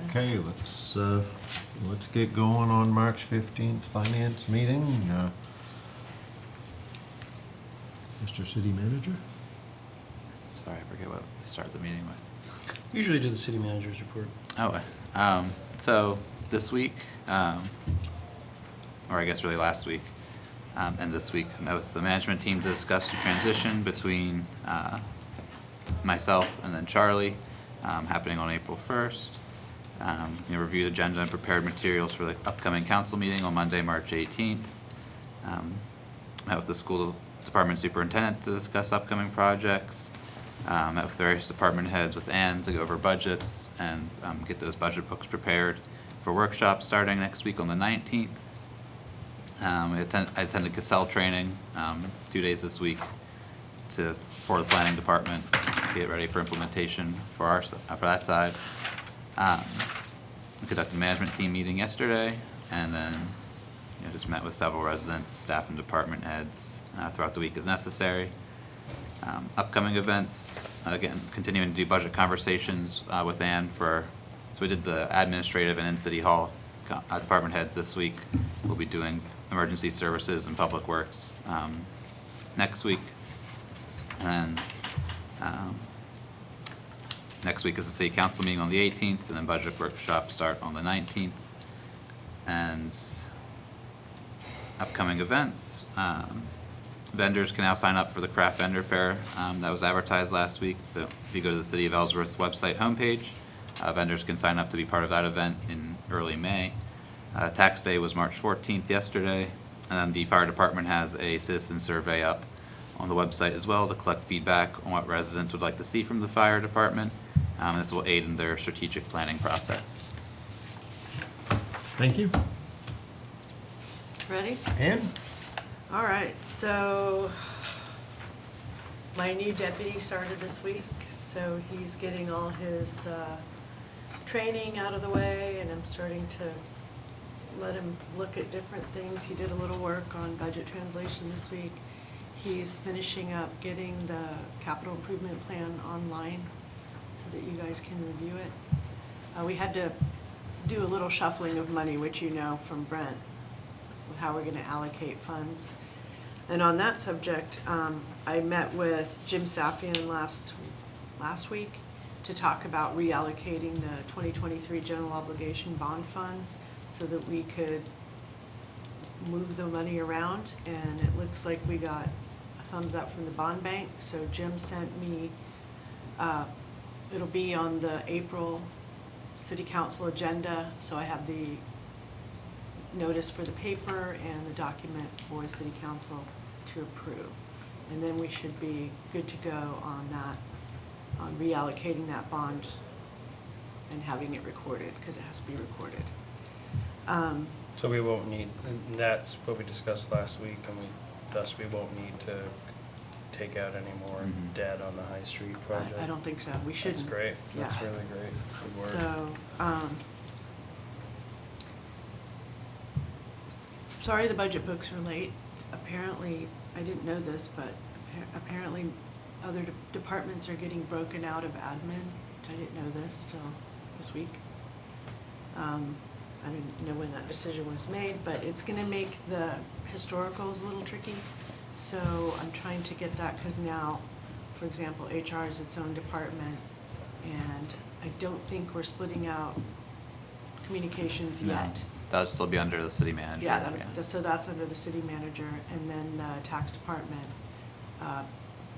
Okay, let's get going on March 15th finance meeting. Mr. City Manager? Sorry, I forget what we started the meeting with. Usually do the city manager's report. So this week, or I guess really last week, and this week, I met with the management team to discuss the transition between myself and then Charlie, happening on April 1st. Reviewed agenda and prepared materials for the upcoming council meeting on Monday, March 18th. Met with the school department superintendent to discuss upcoming projects. Met with various department heads with Ann to go over budgets and get those budget books prepared for workshops starting next week on the 19th. I attended Cassell training 2 days this week for the planning department to get ready for implementation for that side. We conducted a management team meeting yesterday, and then just met with several residents, staff, and department heads throughout the week as necessary. Upcoming events, again, continuing to do budget conversations with Ann so we did the administrative and in City Hall department heads this week. We'll be doing emergency services and public works next week. And next week is the city council meeting on the 18th, and then budget workshops start on the 19th. And upcoming events, vendors can now sign up for the craft vendor fair that was advertised last week. So if you go to the City of Ellsworth's website homepage, vendors can sign up to be part of that event in early May. Tax day was March 14th yesterday, and then the fire department has a citizen survey up on the website as well to collect feedback on what residents would like to see from the fire department. This will aid in their strategic planning process. Thank you. Ready? Ann? All right, so my new deputy started this week, so he's getting all his training out of the way, and I'm starting to let him look at different things. He did a little work on budget translation this week. He's finishing up getting the capital improvement plan online so that you guys can review it. We had to do a little shuffling of money, which you know from Brent, with how we're gonna allocate funds. And on that subject, I met with Jim Safian last week to talk about reallocating the 2023 general obligation bond funds so that we could move the money around, and it looks like we got a thumbs up from the bond bank. So Jim sent me, it'll be on the April city council agenda, so I have the notice for the paper and the document for the city council to approve. And then we should be good to go on that, on reallocating that bond and having it recorded, because it has to be recorded. So we won't need, and that's what we discussed last week, and thus we won't need to take out any more debt on the High Street project. I don't think so. We shouldn't. That's great. That's Yeah. really great. Good work. So, sorry the budget books are late. Apparently, I didn't know this, but apparently other departments are getting broken out of admin. I didn't know this till this week. I didn't know when that decision was made, but it's gonna make the historicals a little tricky. So I'm trying to get that, because now, for example, HR is its own department, and I don't think we're splitting out communications No, yet. that'll still be under the city manager. Yeah, so that's under the city manager, and then the tax department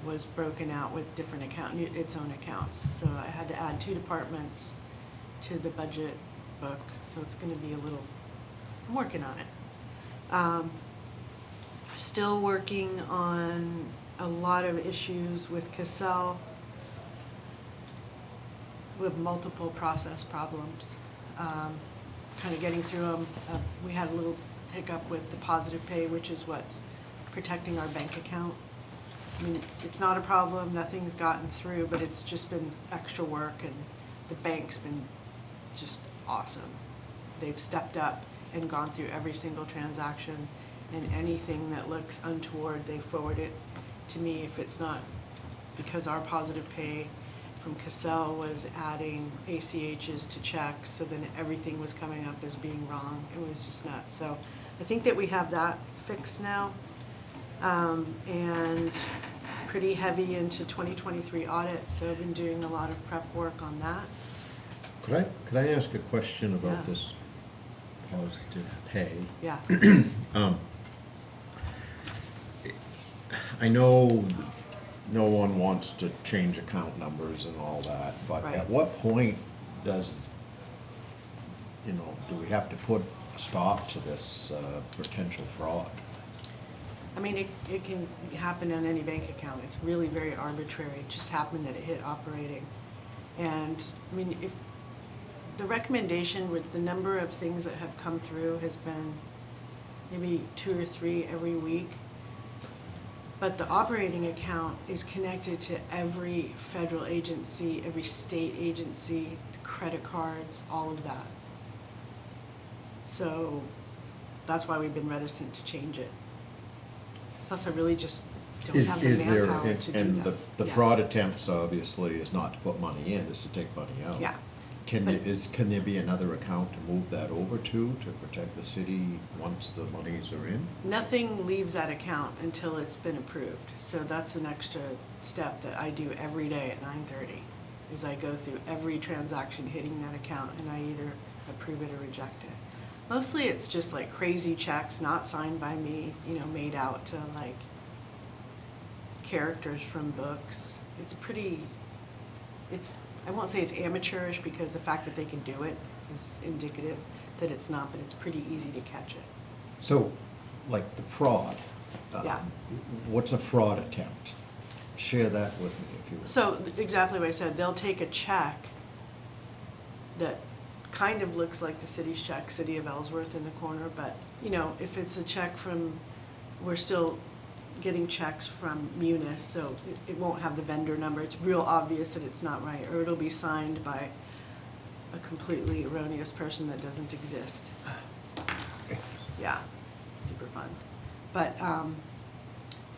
was broken out with different its own accounts. So I had to add 2 departments to the budget book, so it's gonna be a little, I'm working on it. Still working on a lot of issues with Cassell. We have multiple process problems. Kind of getting through them. We had a little hiccup with the positive pay, which is what's protecting our bank account. I mean, it's not a problem, nothing's gotten through, but it's just been extra work, and the bank's been just awesome. They've stepped up and gone through every single transaction, and anything that looks untoward, they forward it to me if it's not because our positive pay from Cassell was adding ACHs to checks, so then everything was coming up as being wrong. It was just nuts. So I think that we have that fixed now. And pretty heavy into 2023 audits, so I've been doing a lot of prep work on that. Could I ask a question Yeah. about this positive pay? Yeah, I know no one wants to change account numbers and all that, but Right. at what point does, do we have to put a stop to this potential fraud? I mean, it can happen on any bank account. It's really very arbitrary. It just happened that it hit operating. And, I mean, if the recommendation with the number of things that have come through has been maybe 2 or 3 every week. But the operating account is connected to every federal agency, every state agency, the credit cards, all of that. So that's why we've been reticent to change it. Plus, I really just don't have the manpower to do that. And the Yeah. fraud attempts obviously is not to put money in, is to take money out. Yeah. Can But- can there be another account to move that over to protect the city once the monies are in? Nothing leaves that account until it's been approved. So that's an extra step that I do every day at 9:30, is I go through every transaction hitting that account and I either approve it or reject it. Mostly it's just like crazy checks, not signed by me, made out to like characters from books. I won't say it's amateurish because the fact that they can do it is indicative that it's not, but it's pretty easy to catch it. So, like the fraud. Yeah. What's a fraud attempt? Share that with me if you would. So exactly what I said, they'll take a check that kind of looks like the city's check, City of Ellsworth in the corner, but, if it's a check from, we're still getting checks from Munis, so it won't have the vendor number. It's real obvious that it's not right, or it'll be signed by a completely erroneous person that doesn't exist. Yeah, super fun. But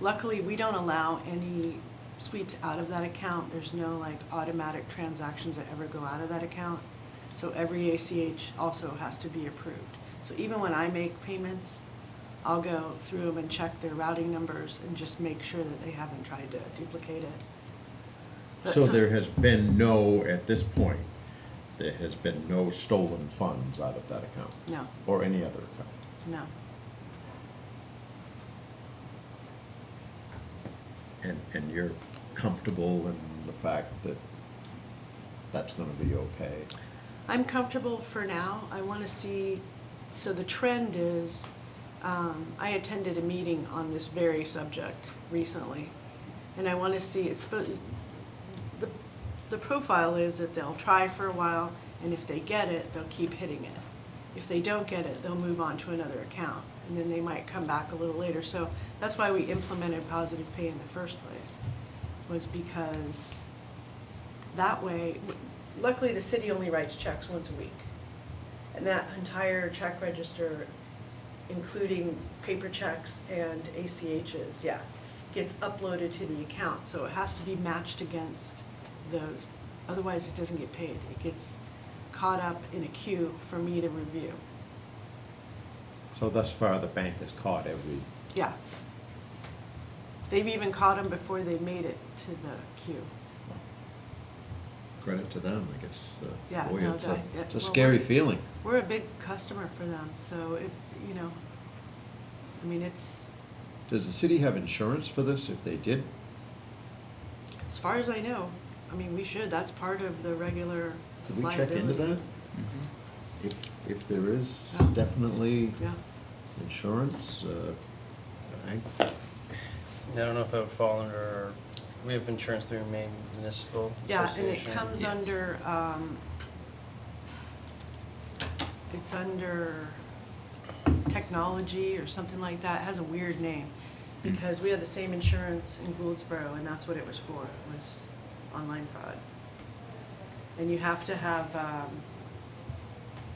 luckily, we don't allow any sweeps out of that account. There's no like automatic transactions that ever go out of that account. So every ACH also has to be approved. So even when I make payments, I'll go through them and check their routing numbers and just make sure that they haven't tried to duplicate it. But So there has been at this point, there has been no stolen funds out of that account? No, Or any other account? no. And you're comfortable in the fact that that's gonna be okay? I'm comfortable for now. I want to see, so the trend is, I attended a meeting on this very subject recently, and I want to see, the profile is that they'll try for a while, and if they get it, they'll keep hitting it. If they don't get it, they'll move on to another account, and then they might come back a little later. So that's why we implemented positive pay in the first place, was because that way, luckily the city only writes checks once a week. And that entire check register, including paper checks and ACHs, gets uploaded to the account. So it has to be matched against those. Otherwise, it doesn't get paid. It gets caught up in a queue for me to review. So thus far, the bank has caught every, Yeah. They've even caught them before they made it to the queue. credit to them, I guess. Yeah, Boy, no, it's that- a well, scary feeling. We're a big customer for them, so it's, Does the city have insurance for this if they did? as far as I know, we should, that's part of the regular Could we check liability. into that? Mhm. If there is Yeah. definitely Yeah, insurance, I don't know if it would fall under, we have insurance through Maine Municipal yeah, and Association. it comes Yes. under, it's under technology or something like that, it has a weird name. Because we had the same insurance in Gouldsboro, and that's what it was for, was online fraud. And you have to have,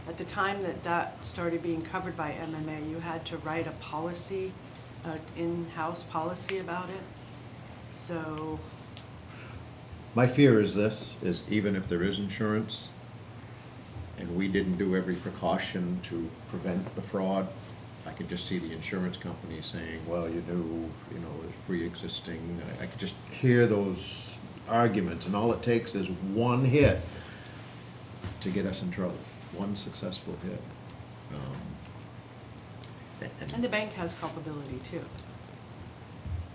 at the time that started being covered by MMA, you had to write a policy, an in-house policy about it. So, My fear is this, is even if there is insurance, and we didn't do every precaution to prevent the fraud, I could just see the insurance company saying, well, you knew, you know, it's pre-existing. I could just hear those arguments, and all it takes is one hit to get us in trouble, one successful hit. And the bank has culpability too.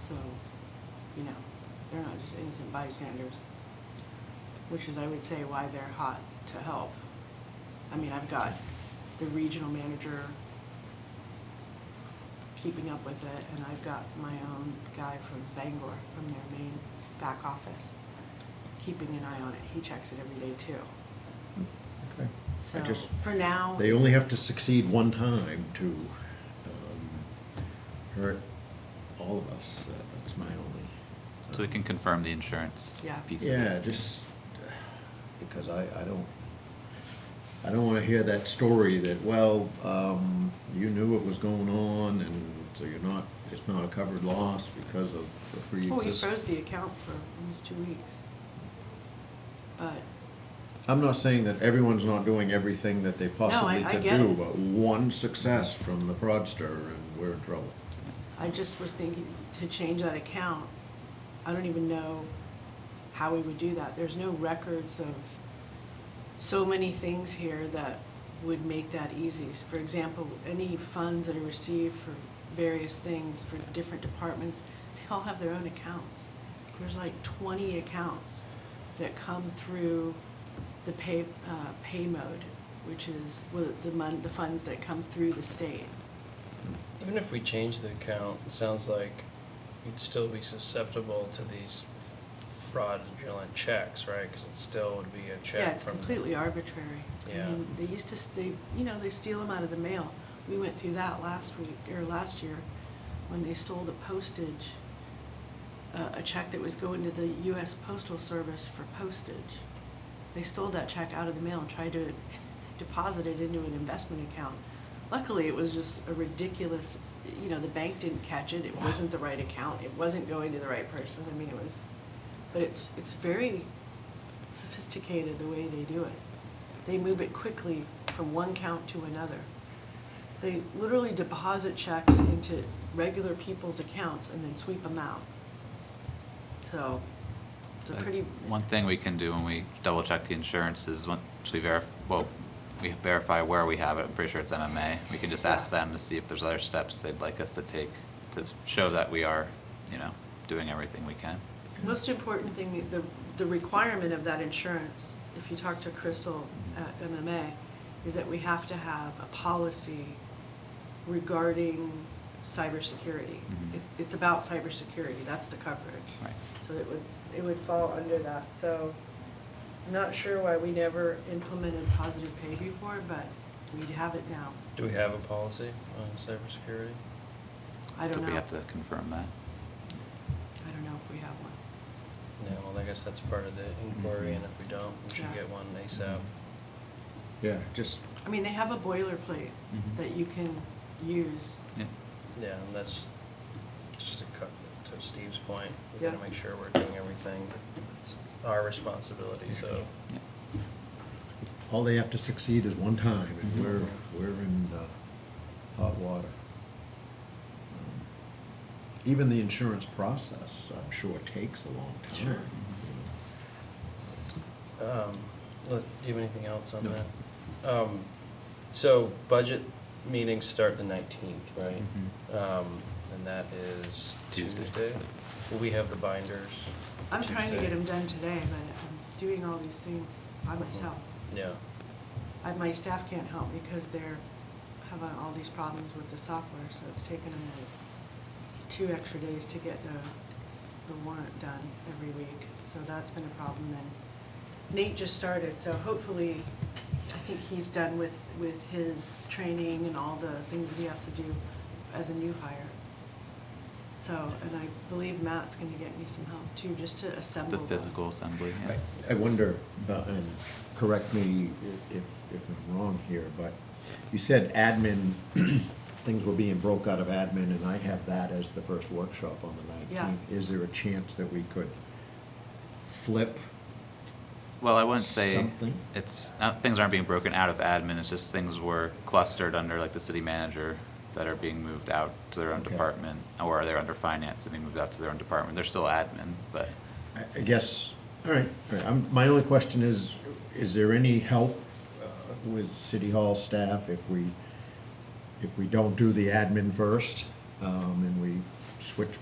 So, you know, they're not just innocent bystanders, which is, I would say, why they're hot to help. I mean, I've got the regional manager keeping up with it, and I've got my own guy from Bangor, from their main back office, keeping an eye on it. He checks it every day too. Okay. So, I just, for now. they only have to succeed one time to hurt all of us. That's my only. So we can confirm the insurance Yeah. piece of it. Yeah, just, because I don't wanna hear that story that, well, you knew what was going on, and so it's not a covered loss because of the pre-existing. Oh, he froze the account for almost 2 weeks. But, I'm not saying that everyone's not doing everything that they possibly I could get do, it. but one success from the fraudster and we're in trouble. I just was thinking to change that account, I don't even know how we would do that. There's no records of so many things here that would make that easy. So, for example, any funds that are received for various things for different departments, they all have their own accounts. There's like 20 accounts that come through the pay mode, which is the funds that come through the state. Even if we change the account, it sounds like you'd still be susceptible to these fraudulent checks, right? Because it still would be a check Yeah, it's from. completely arbitrary. Yeah. I mean, they used to, they steal them out of the mail. We went through that last year, when they stole the postage, a check that was going to the US Postal Service for postage. They stole that check out of the mail and tried to deposit it into an investment account. Luckily, it was just a ridiculous, the bank didn't catch it. It wasn't the right account. It wasn't going to the right person. I mean, but it's very sophisticated the way they do it. They move it quickly from one account to another. They literally deposit checks into regular people's accounts and then sweep them out. So, it's a pretty. One thing we can do when we double check the insurance is once we verify where we have it. I'm pretty sure it's MMA. We can just ask them to see if there's other steps they'd like us to take to show that we are, doing everything we can. Most important thing, the requirement of that insurance, if you talk to Crystal at MMA, is that we have to have a policy regarding cybersecurity. Mhm. It's about cybersecurity, that's the coverage. Right. So it would fall under that. So I'm not sure why we never implemented positive pay before, but we have it now. Do we have a policy on cybersecurity? I don't So know. we have to confirm that. I don't know if we have one. No, well, I guess that's part of the inquiry, and if we don't, we should Yeah. get one ASAP. Yeah, just, I mean, they have a boilerplate Mhm. that you can use. Yeah. Yeah, and that's just to cut to Steve's point. We Yeah. gotta make sure we're doing everything. It's our responsibility, so. Yeah. all they have to succeed is one time, and Mhm. we're in hot water. Even the insurance process, I'm sure, takes a long time. Sure. Do you have anything else on No. that? So budget meetings start the 19th, right? Mhm. And that is Tuesday. Tuesday? Will we have the binders? I'm trying to Tuesday? get them done today, but I'm doing all these things by myself. Yeah, My staff can't help me because they're having all these problems with the software, so it's taken them like 2 extra days to get the warrant done every week. So that's been a problem. And Nate just started, so hopefully, I think he's done with his training and all the things that he has to do as a new hire. So, and I believe Matt's gonna get me some help too, just to assemble The physical assembly, yeah. I wonder, and correct me if I'm wrong here, but you said admin, things were being broke out of admin, and I have that as the first workshop on the 19th. Yeah. Is there a chance that we could flip Well, I wouldn't say something? it's, things aren't being broken out of admin, it's just things were clustered under like the city manager that are being moved out to their own Okay. department, or they're under finance and being moved out to their own department. They're still admin, but I guess, all right, my only question is there any help with City Hall staff if we don't do the admin first, and we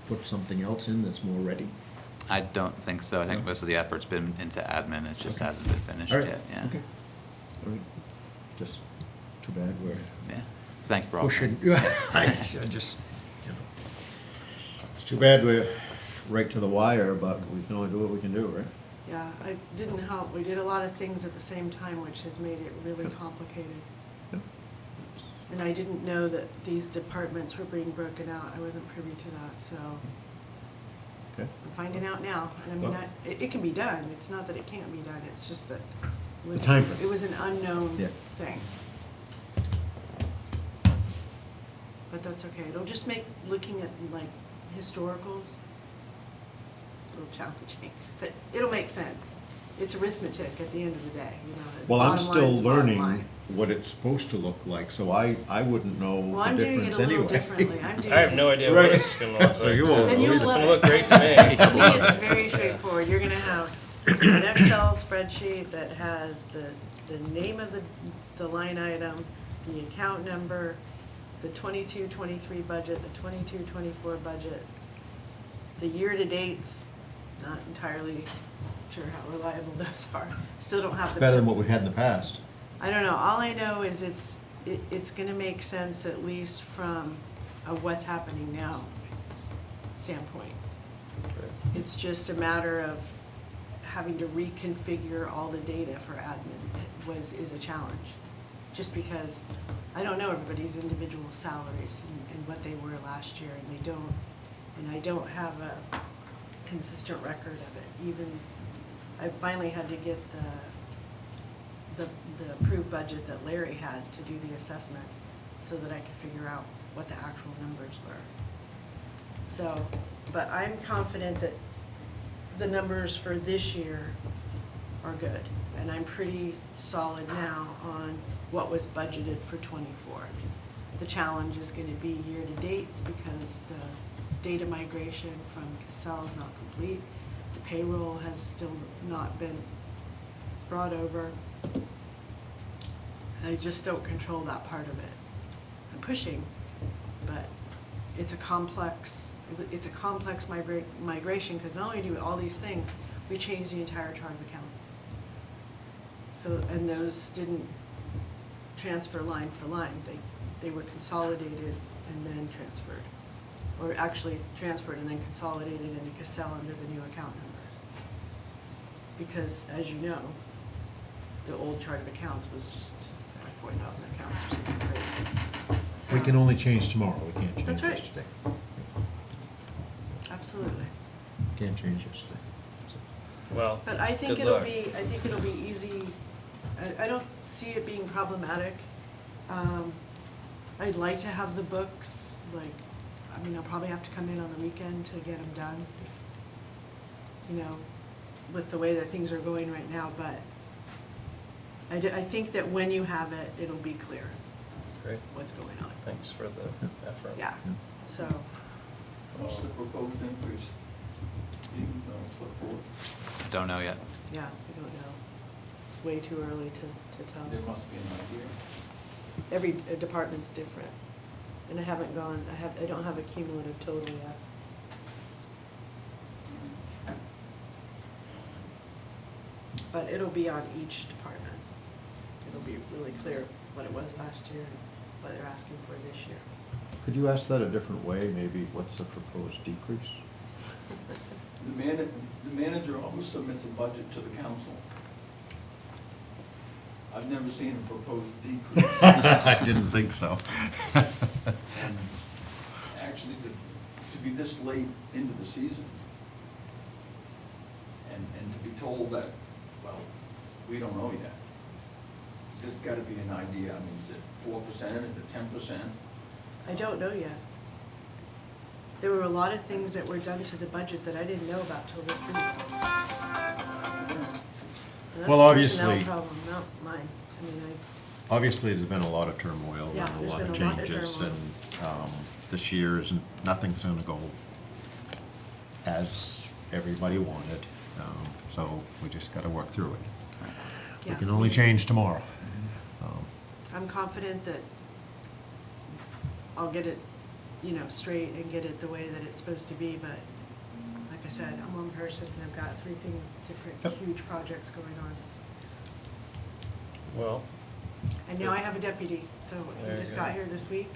put something else in that's more ready? I don't think so. I think No? most of the effort's been into admin, it just Okay. hasn't been finished All right, yet, yeah. okay. All right. Just too bad we're Yeah, thank you for all. pushing, I just, you know, it's too bad we're right to the wire, but we can only do what we can do, right? Yeah, I didn't help. We did a lot of things at the same time, which has made it really complicated. Yeah. And I didn't know that these departments were being broken out. I wasn't privy to that, so Okay. I'm finding out now. And I mean, Well- it can be done. It's not that it can't be done, it's just that it was, The timeframe. it was an unknown Yeah. thing. But that's okay. It'll just make looking at like historicals a little challenging, but it'll make sense. It's arithmetic at the end of the day, you know. the Well, I'm bottom still line's the bottom learning line. what it's supposed to look like, so I wouldn't know Well, the I'm doing it difference a little anyway. differently. I'm doing I have no it- idea Right. what it's gonna look like. So you won't Then know you'll It's love gonna it. look great to me. To me, it's very straightforward. You're gonna have an Excel spreadsheet that has the name of the line item, the account number, the 22-23 budget, the 22-24 budget, the year-to-dates, not entirely sure how reliable those are. Still don't have the. Better than what we had in the past. I don't know, all I know is it's gonna make sense at least from a what's happening now standpoint. It's just a matter of having to reconfigure all the data for admin is a challenge. Just because I don't know everybody's individual salaries and what they were last year, and I don't have a consistent record of it. Even, I finally had to get the approved budget that Larry had to do the assessment so that I could figure out what the actual numbers were. So, but I'm confident that the numbers for this year are good. And I'm pretty solid now on what was budgeted for '24. The challenge is gonna be year-to-dates because the data migration from Cassell is not complete. The payroll has still not been brought over. I just don't control that part of it. I'm pushing, but it's a complex migration, because not only do all these things, we changed the entire chart of accounts. So, and those didn't transfer line for line. They were consolidated and then transferred. Or actually transferred and then consolidated into Cassell under the new account numbers. Because, as you know, the old chart of accounts was just like 4,000 accounts or something crazy. We So- can only change tomorrow, we can't change That's right. yesterday. Absolutely. Can't change yesterday. Well, But I think good it'll luck. be easy. I don't see it being problematic. I'd like to have the books, like, I mean, I'll probably have to come in on the weekend to get them done. You know, with the way that things are going right now, but I think that when you have it, it'll be clear Great, what's going on. thanks for the effort. Yeah, so, What's the proposed increase being put forward? Don't know yet. yeah, I don't know. It's way too early to tell. There must be an idea. Every department's different, and I haven't gone, I don't have a cumulative total yet. But it'll be on each department. It'll be really clear what it was last year and what they're asking for this year. Could you ask that a different way, maybe what's the proposed decrease? The manager always submits a budget to the council. I've never seen a proposed decrease. I didn't think so. And actually, to be this late into the season, and to be told that, well, we don't know yet. There's gotta be an idea. I mean, is it 4%, is it 10%? I don't know yet. There were a lot of things that were done to the budget that I didn't know about till this week. That's Well, a personnel obviously- problem, not mine. I mean, Obviously, there's been a lot of turmoil Yeah, and a there's lot of been a lot of changes, turmoil. and this year isn't, nothing's gonna go as everybody wanted, so we just gotta work through it. We Yeah. can only change tomorrow. I'm confident that I'll get it, straight and get it the way that it's supposed to be, but like I said, I'm one person and I've got three things, different Yep. huge projects going on. Well, And now I have a deputy, so There he you just go. got here this week,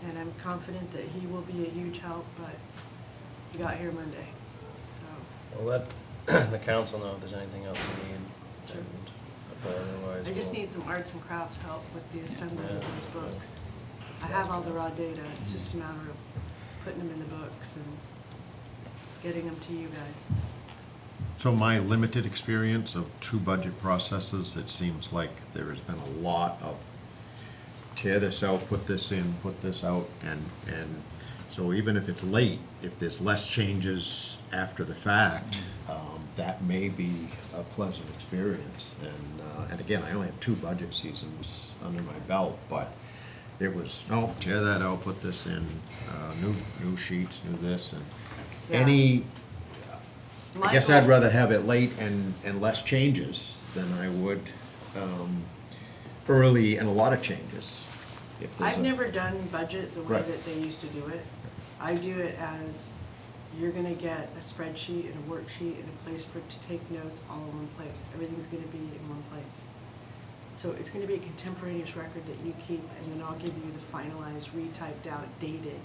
and I'm confident that he will be a huge help, but he got here Monday, so. we'll let the council know if there's anything else you need. Sure. And otherwise, I just we'll- need some arts and crafts help with the assembly of Yeah, those yeah. books. I have all the raw data, it's just a matter of putting them in the books and getting them to you guys. So my limited experience of two budget processes, it seems like there has been a lot of tear this out, put this in, put this out, and so even if it's late, if there's less changes after the fact, that may be a pleasant experience. And again, I only have two budget seasons under my belt, but it was, oh, tear that out, put this in, new sheets, new this, and Yeah. any, I My guess goal- I'd rather have it late and less changes than I would early and a lot of changes. If there's I've a- never done budget the way Right. that they used to do it. I do it as, you're gonna get a spreadsheet and a worksheet and a place for it to take notes all in one place. Everything's gonna be in one place. So it's gonna be a contemporaneous record that you keep, and then I'll give you the finalized, retyped out, dated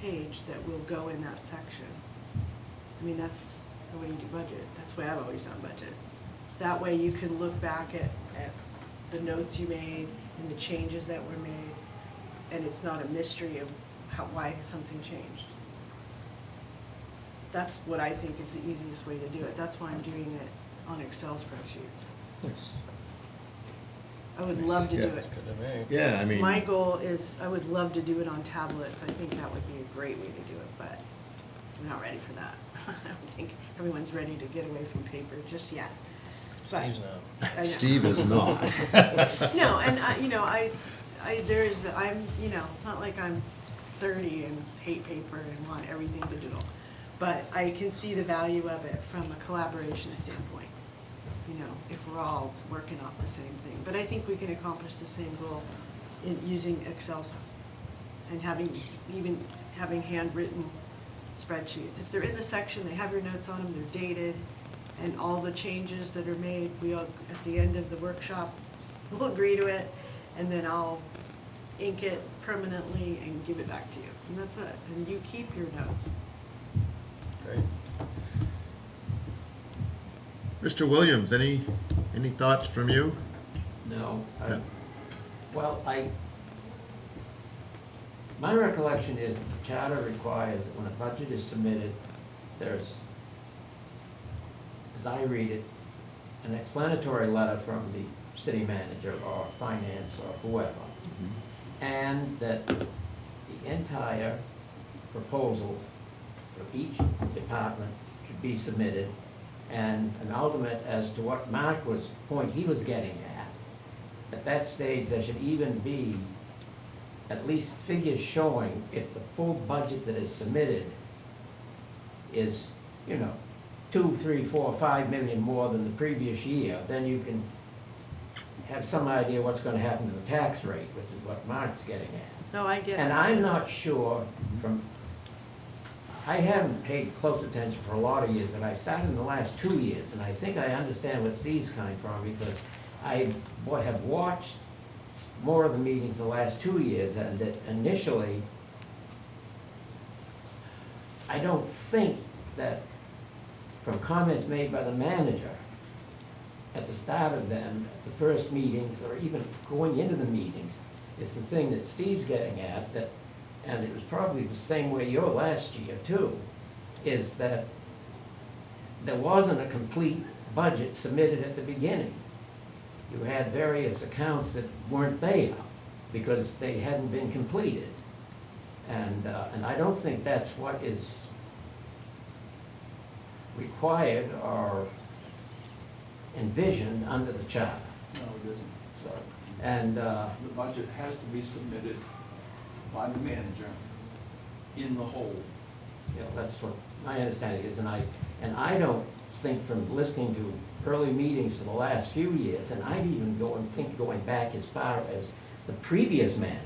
page that will go in that section. I mean, that's the way you do budget. That's the way I've always done budget. That way you can look back at the notes you made and the changes that were made, and it's not a mystery of why something changed. That's what I think is the easiest way to do it. That's why I'm doing it on Excel spreadsheets. Nice. I would love to do Yeah. it. That's good to me. Yeah, I mean. My goal is, I would love to do it on tablets. I think that would be a great way to do it, but I'm not ready for that. I don't think everyone's ready to get away from paper just yet. But- Steve's not. I know. Steve is not. No, and there is, it's not like I'm 30 and hate paper and want everything digital. But I can see the value of it from a collaboration standpoint, if we're all working off the same thing. But I think we can accomplish the same goal in using Excel and having handwritten spreadsheets. If they're in the section, they have your notes on them, they're dated, and all the changes that are made, we all, at the end of the workshop, we'll agree to it, and then I'll ink it permanently and give it back to you. And that's it. And you keep your notes. Great. Mr. Williams, any thoughts from you? No, No. well, my recollection is that the charter requires that when a budget is submitted, there's, as I read it, an explanatory letter from the city manager or finance or whoever, and that the entire proposal for each department should be submitted, and an ultimate as to what Mark point he was getting at that stage, there should even be at least figures showing if the full budget that is submitted is, 2, 3, 4, 5 million more than the previous year, then you can have some idea what's gonna happen to the tax rate, which is what Mark's getting at. No, I get it. And I'm not sure I haven't paid close attention for a lot of years, but I started in the last 2 years, and I think I understand where Steve's coming from, because I have watched more of the meetings the last 2 years, and that initially, I don't think that, from comments made by the manager at the start of them, at the first meetings, or even going into the meetings, is the thing that Steve's getting at, that, and it was probably the same way your last year too, is that there wasn't a complete budget submitted at the beginning. You had various accounts that weren't there because they hadn't been completed. And I don't think that's what is required or envisioned under the charter. No, it isn't. So, and, The budget has to be submitted by the manager in the whole. you know, that's what my understanding is, and I don't think from listening to early meetings for the last few years, and I'd even going back as far as the previous manager,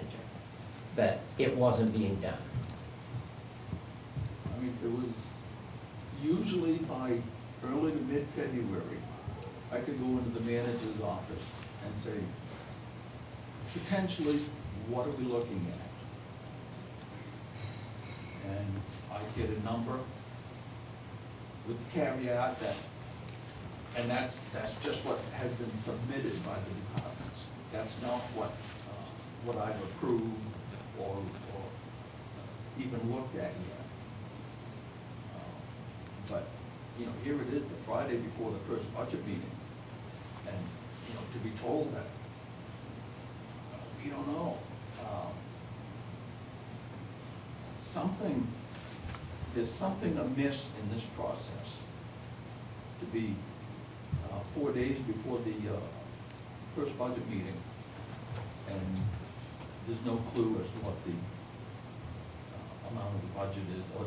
that it wasn't being done. I mean, it was usually by early to mid-February, I could go into the manager's office and say, potentially, what are we looking at? And I'd get a number with the caveat that, and that's just what has been submitted by the departments. That's not what I've approved or even looked at yet. But, you know, here it is, the Friday before the first budget meeting, and, you know, to be told that, we don't know. There's something amiss in this process. To be 4 days before the first budget meeting, and there's no clue as to what the amount of the budget is, or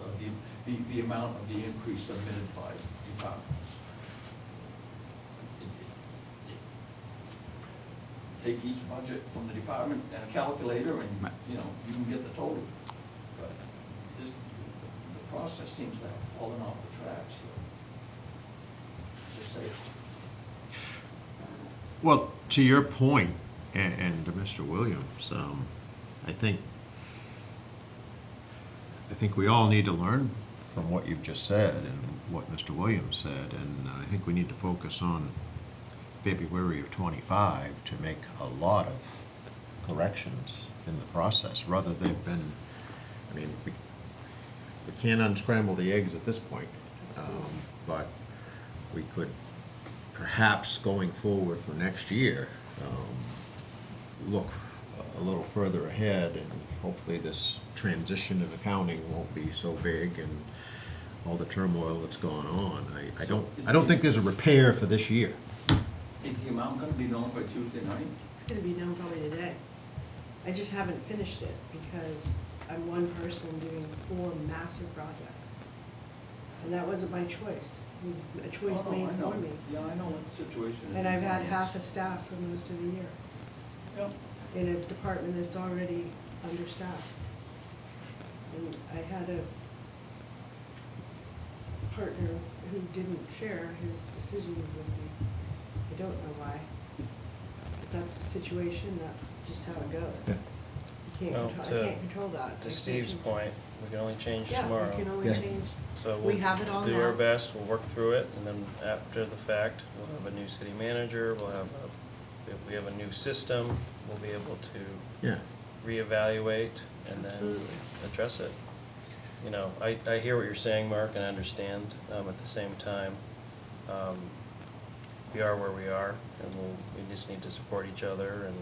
the amount of the increase submitted by departments. Take each budget from the department and a calculator, and, you know, you can get the total. But the process seems to have fallen off the tracks here. Just say. Well, to your point, and to Mr. Williams, I think we all need to learn from what you've just said and what Mr. Williams said, and I think we need to focus on February of '25 to make a lot of corrections in the process. Rather, they've been, I mean, we can't unscramble the eggs at this point, but we could perhaps going forward for next year, look a little further ahead, and hopefully this transition in accounting won't be so big and all the turmoil that's gone on. I don't think there's a repair for this year. Is the amount gonna be known by Tuesday night? It's gonna be done probably today. I just haven't finished it because I'm one person doing 4 massive projects. And that wasn't my choice. It was a choice Oh, no, made I know. for me. Yeah, I know what the situation is. And I've had half a staff for most of the year Yeah. in a department that's already understaffed. And I had a partner who didn't share his decisions with me. I don't know why. But that's the situation, that's just how it goes. Yeah. You Well, can't control, I can't control that. I To can't Steve's change it. point, we can only change Yeah, tomorrow. we can only Yeah. change. So We have it all we'll do our now. best, we'll work through it, and then after the fact, we'll have a new city manager, if we have a new system, we'll be able to Yeah. reevaluate and then Absolutely. address it. You know, I hear what you're saying, Mark, and I understand, at the same time, we are where we are, and we just need to support each other and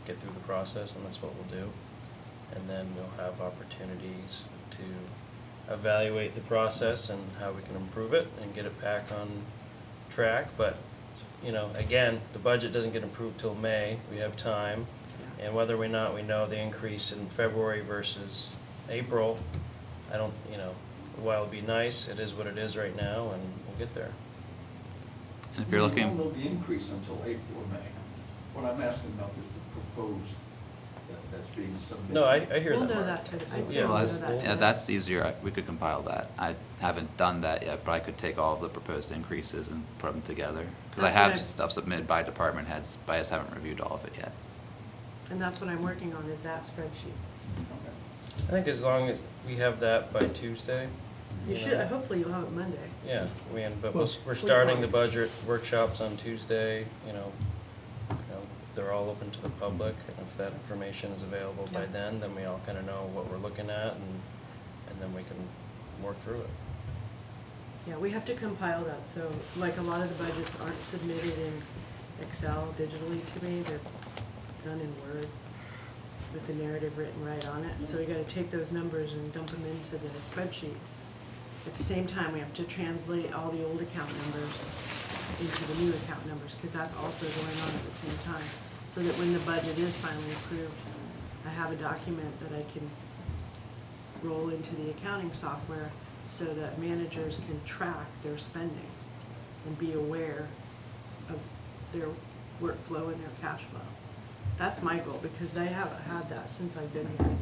get through the process, and that's what we'll do. And then we'll have opportunities to evaluate the process and how we can improve it and get it back on track. But, you know, again, the budget doesn't get approved till May, we have time. And whether or not we know the increase in February versus April, I don't, you know, while it'd be nice, it is what it is right now, and we'll get there. And if you're We won't looking, know the increase until April or May. What I'm asking about is the proposed that's being submitted. No, I hear We'll that, know Mark. that too. I'd say Yeah, we'll well, know that's, that yeah, today. that's easier, we could compile that. I haven't done that yet, but I could take all of the proposed increases and put them together. Because I That's what have I- stuff submitted by department heads, but I just haven't reviewed all of it yet. And that's what I'm working on, is that spreadsheet. Okay. I think as long as we have that by Tuesday. You know. should, hopefully you'll have it Monday. Yeah, I mean, but Well, we're sleep starting on the it. budget workshops on Tuesday, you know, they're all open to the public, and if that information is available by Yeah. then we all kind of know what we're looking at, and then we can work through it. Yeah, we have to compile that, so like a lot of the budgets aren't submitted in Excel digitally to me, they're done in Word with the narrative written right on it, so we gotta take those numbers and dump them into the spreadsheet. At the same time, we have to translate all the old account numbers into the new account numbers, because that's also going on at the same time. So that when the budget is finally approved, I have a document that I can roll into the accounting software so that managers can track their spending and be aware of their workflow and their cash flow. That's my goal, because they haven't had that since I've been here.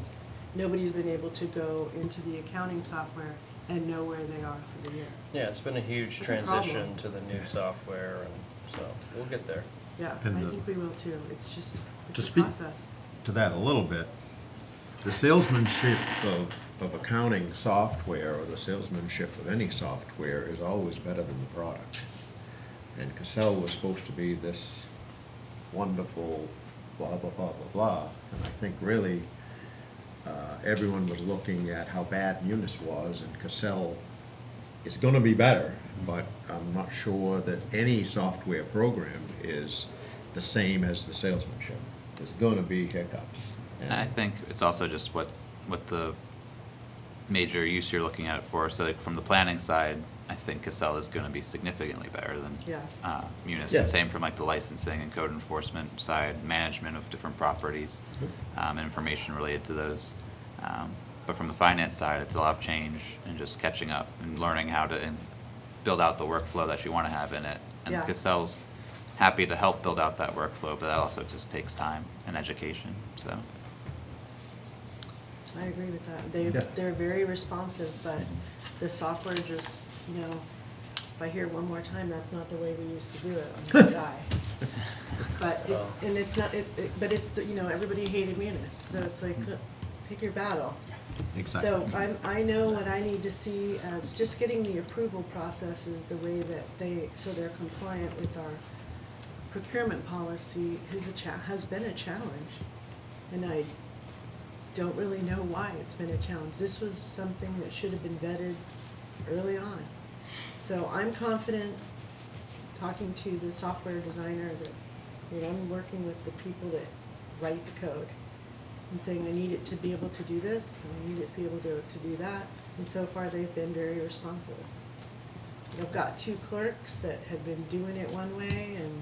Nobody's been able to go into the accounting software and know where they are for the year. Yeah, it's been a huge It's a problem. transition to the new software, and so we'll get there. Yeah, And I the- think we will too. It's just, To it's a speak- process. To that a little bit, the salesmanship of accounting software, or the salesmanship of any software, is always better than the product. And Cassell was supposed to be this wonderful blah, blah, blah, blah, blah. And I think really, everyone was looking at how bad Munis was, and Cassell is gonna be better, but I'm not sure that any software program is the same as the salesmanship. There's gonna be hiccups. And I think it's also just what the major use you're looking at it for. So like from the planning side, I think Cassell is gonna be significantly better than Yeah. Munis. Yeah. And same from like the licensing and code enforcement side, management of different properties, information related to those. But from the finance side, it's a lot of change and just catching up and learning how to build out the workflow that you wanna have in it. And Yeah. Cassell's happy to help build out that workflow, but that also just takes time and education, so. I agree with that. Yeah. They're very responsive, but the software just, you know, if I hear one more time, that's not the way we used to do it, I'm gonna die. But, Oh. and it's not, but it's, you know, everybody hated Munis, so it's like, pick your battle. So I know what I need to see as just getting the approval processes the way that so they're compliant with our procurement policy has been a challenge. And I don't really know why it's been a challenge. This was something that should have been vetted early on. So I'm confident, talking to the software designer, that I'm working with the people that write the code and saying, I need it to be able to do this, and I need it to be able to do that. And so far, they've been very responsive. I've got 2 clerks that have been doing it one way, and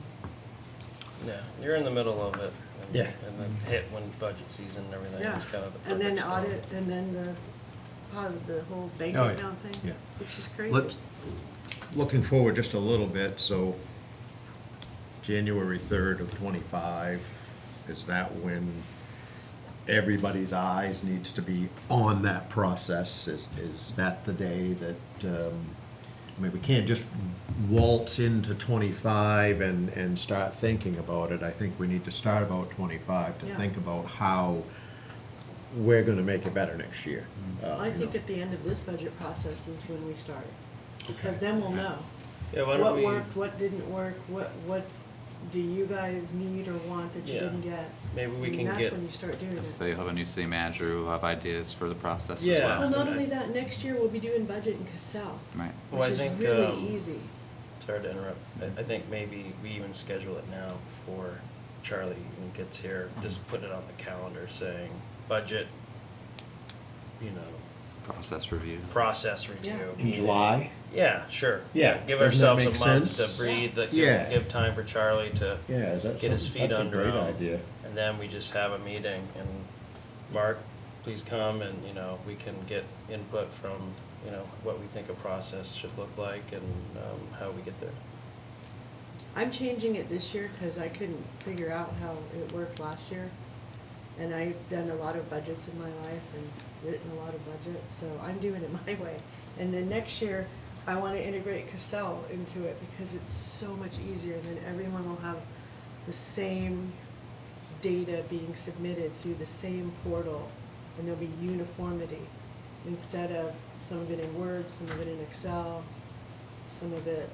Yeah, you're in the middle of it. And, Yeah. And then hit when budget season and everything, yeah. it's kind of the perfect And then storm. audit, and then the whole bank Oh, yeah. account thing, Yeah. which is crazy. Looking forward just a little bit, so January 3rd of ~25, is that when everybody's eyes needs to be on that process? Is that the day that, I mean, we can't just waltz into '25 and start thinking about it. I think we need to start about '25 to Yeah. think about how we're gonna make it better next year. I you think know. at the end of this budget process is when we start, because Okay. then we'll know. Yeah, why don't What we, worked, what didn't work, what do you guys need or want that you Yeah. didn't get? maybe we And can that's get, when you start doing it. So you'll have a new city manager who will have ideas for the process as Yeah. Well, well. not only that, next year we'll be doing budget in Cassell, Right. Well, I which is think, really easy. sorry to interrupt, I think maybe we even schedule it now before Charlie even gets here, just put it on the calendar saying, budget, you know, Process review. process review. Yeah. In meeting. July? Yeah, sure. Yeah, Give doesn't that ourselves a make month sense? to breathe, Yeah. give time for Charlie to Yeah, is that get his something- feet that's a under great him. idea. And then we just have a meeting, and Mark, please come, and, you know, we can get input from, you know, what we think a process should look like, and how we get there. I'm changing it this year because I couldn't figure out how it worked last year. And I've done a lot of budgets in my life and written a lot of budgets, so I'm doing it my way. And then next year, I want to integrate Cassell into it because it's so much easier. Then everyone will have the same data being submitted through the same portal, and there'll be uniformity instead of some of it in Word, some of it in Excel, some of it,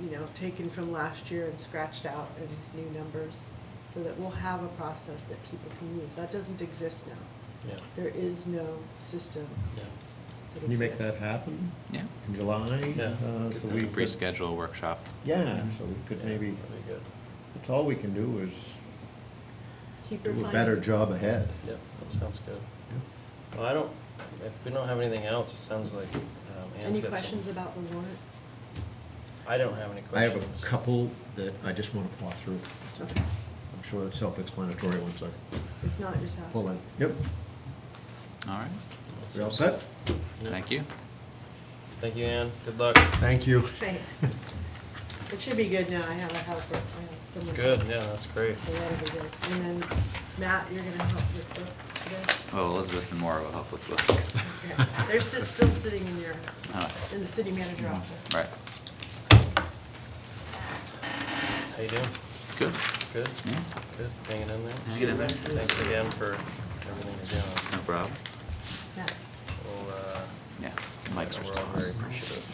you know, taken from last year and scratched out in new numbers, so that we'll have a process that people can use. That doesn't exist now. Yeah, There is no system yeah. that Can you make that exists. happen Yeah. in July? Yeah. So We we can could, pre-schedule a workshop. yeah, so we could Yeah, maybe, that'd be good. that's all we can do is Keep do a refining. better job ahead. Yeah, that sounds good. Well, if we don't have anything else, it sounds like Ann's Any got some. questions about the warrant? I don't have any I have questions. a couple that I just want to paw through. Okay. I'm sure it's self-explanatory once I If not, just ask. pull in. Yep, All right, we all set? Yep. thank you. Thank you, Ann. Good luck. Thank you. Thanks. It should be good now. I have a helper. I have someone. Good, yeah, that's great. So that'll be good. And then, Matt, you're gonna help with books today? Well, Elizabeth and Maura will help with books. Okay. They're still sitting in your, Oh, in the city manager office. right, How you doing? good. Good? Yeah, Good, hanging in there? Hanging in there. Thanks again for everything you're doing. no problem. Matt. We'll, Yeah, Mike's we're all responsible. very appreciative.